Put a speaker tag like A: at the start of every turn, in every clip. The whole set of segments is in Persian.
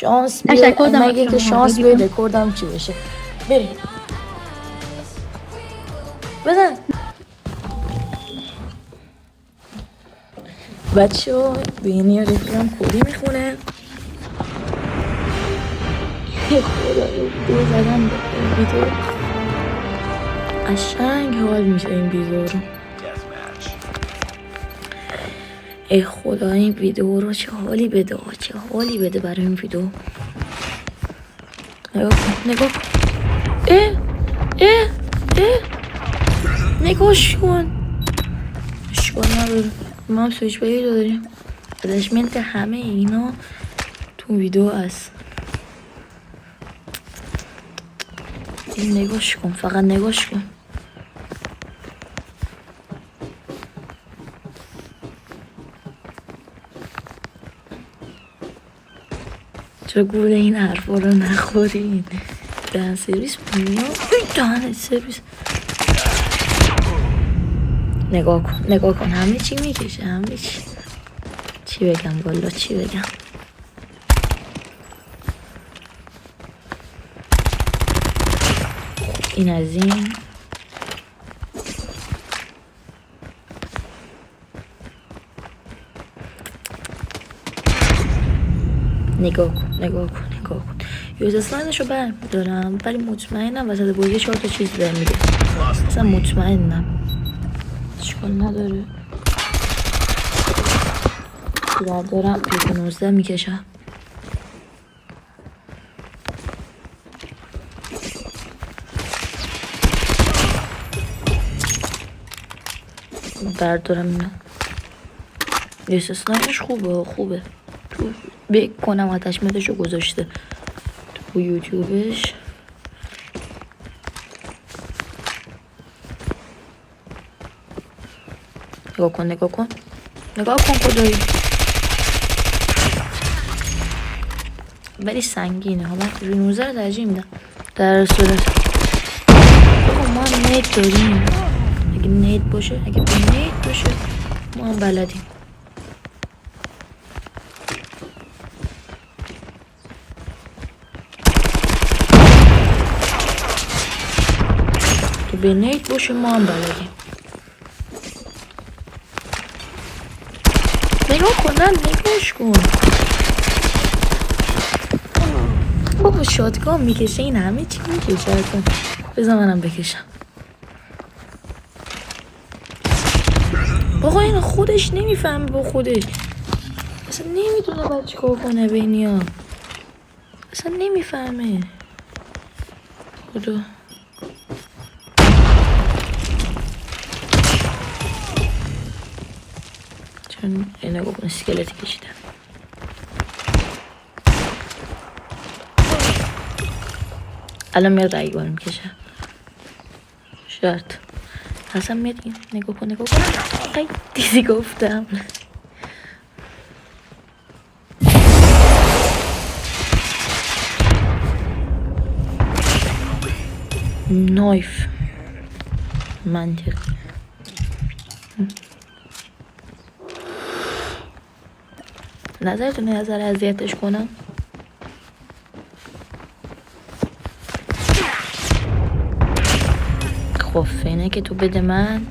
A: شانس
B: تشکر
A: بیه،
B: دارم از
A: مگه که
B: شما.
A: شانس بیه رکوردم چی بشه. بریم بزن بچه ها. بینی رفیقم کلی میخونه. خدا ویدیو زدن به این ویدیو قشنگ حال میشه این ویدیو رو. ای خدا این ویدیو رو چه حالی بده، چه حالی بده برای این ویدیو. نگاه کن نگاه کن. اه اه اه نگاش کن. اشکال نداره ما هم سویچ بایی داریم. ادشمنت همه اینا تو ویدیو هست. این نگاش کن، فقط نگاش کن. چرا گوله این حرفا رو نخورین؟ دهن سرویس میاد. دهن سرویس. نگاه کن نگاه کن همه چی میکشه، همه چی بگم والا چی بگم. این از این. نگاه کن نگاه کن نگاه کن. یوز اسلاینش رو برمیدارم ولی مطمئنم وسط بازی 4 تا چیز داره میگه. اصلا مطمئنم. اشکال نداره. دارم پیک 19 میکشم. بردارم اینا. یوز اسلاینش خوبه. تو بکنم آتشمتش رو گذاشته تو یوتیوبش. نگاه کن نگاه کن نگاه کن خدایی. ولی سنگینه ها. من رینوزه رو ترجیح میدم در صورت. بابا ما هم نیت داریم. اگه نیت باشه، اگه بی نیت باشه ما هم بلدیم. که به نیت باشه ما هم بلدیم. نگاه کن نگاش کن. بابا شاتگان میکشه، این همه چی میکشه. بذار منم بکشم. بابا این خودش نمیفهمه با خودش. اصلا نمیدونه باید چیکار کنه بینیا. اصلا نمیفهمه. خدا. چون نگاه کن اسکلتی کشیدم. الان میاد رایگان میکشه. شرط اصلا میاد این. نگاه کن ای دیدی گفتم. نایف منطق. نظرتونه یه ذره اذیتش کنم؟ خب فینه که تو بده من.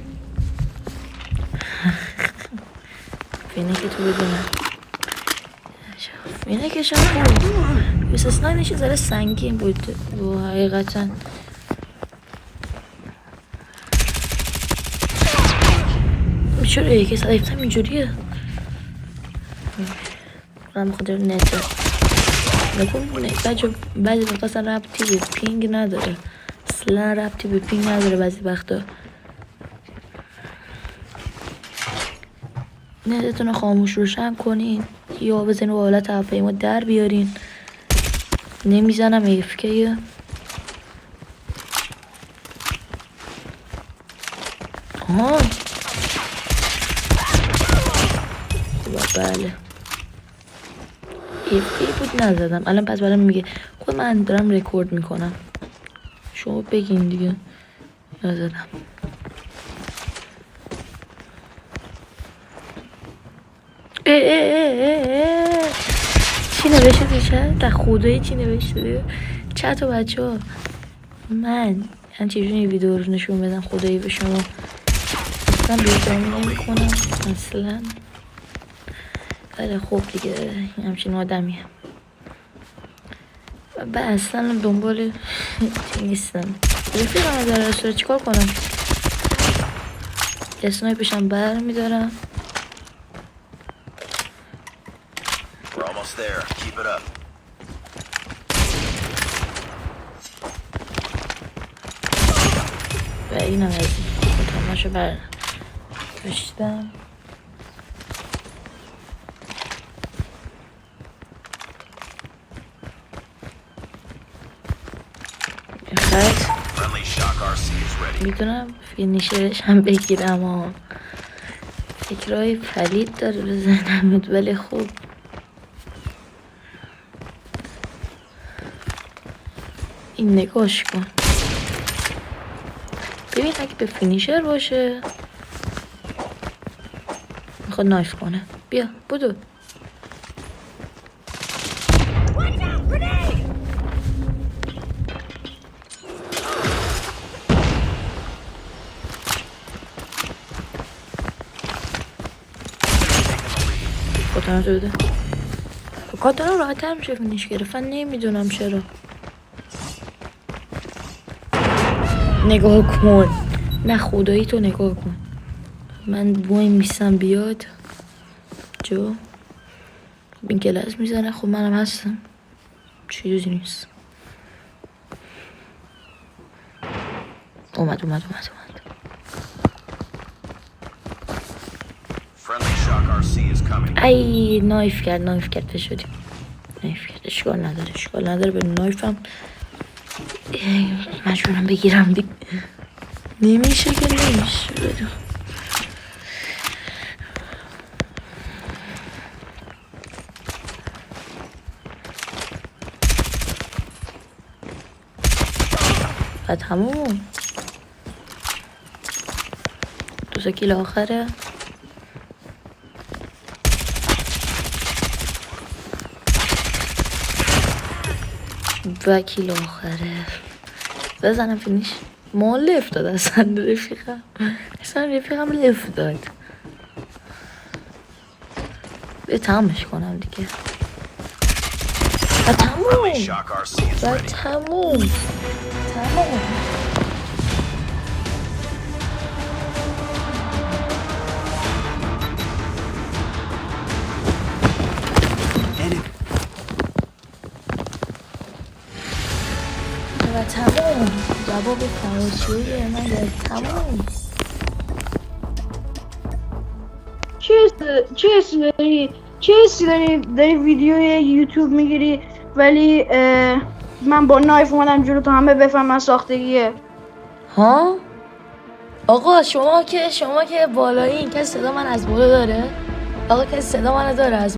A: فینه که تو بده من. فینه که شما خوب. بس اسلاینش یه ذره سنگین بود و حقیقتا چرا یکی سلیفتم اینجوریه. من بخاطر نته نکن بعضی وقتا اصلا ربطی به پینگ نداره. اصلا ربطی به پینگ نداره بعضی وقتا. نتتون رو خاموش روشن کنین یا بزنین و حالت هواپیما در بیارین. نمیزنم ایفکیه. آها بله ایفکی بود نزدم. الان پس برام میگه خود من دارم رکورد میکنم. شما بگین دیگه. نزدم. چی نوشته تو چت؟ در خدایی چی نوشته؟ چت و بچه ها من چجوری ویدیو رو نشون بدم خدایی به شما اصلا بی‌جایی نمی کنم اصلا. ولی خب دیگه همچین آدمیم و اصلا دنبال چی نیستم. رفیقم در رسوله چیکار کنم؟ اسنایپشم بر میدارم. و اینم از این تماشا بر داشتم. خط میتونم فینیشرش هم بگیرم و فکرهای پلید داره به ذهنم ولی خوب این نگاش کن ببین اگه به فینیشر باشه میخواد نایف کنه. بیا بودو کاتانا تو بده. کاتانا راحت تر میشه فینیش گرفتن نمیدونم چرا. نگاه کن نه خدایی تو نگاه کن من وای میسم بیاد جو این گلز میزنه. خب منم هستم چیزی نیست. اومد ای نایف کرد فشدیم. نایف کرد اشکال نداره به نایفم مجبورم بگیرم دیگه نمیشه که نمیشه بدو. و تموم 2 کیل آخره. و کیل آخره بزنم فینیش. ما لفت داد اصلا رفیقم لفت داد. به تمامش کنم دیگه و تموم جواب تماشایی من تموم.
B: چه حسی داری ویدیو یوتیوب میگیری ولی من با نایف اومدم جلو تا همه بفهمن ساختگیه
A: ها؟ آقا شما که بالایی کسی صدا من از بالا داره؟ آقا کسی صدا من داره از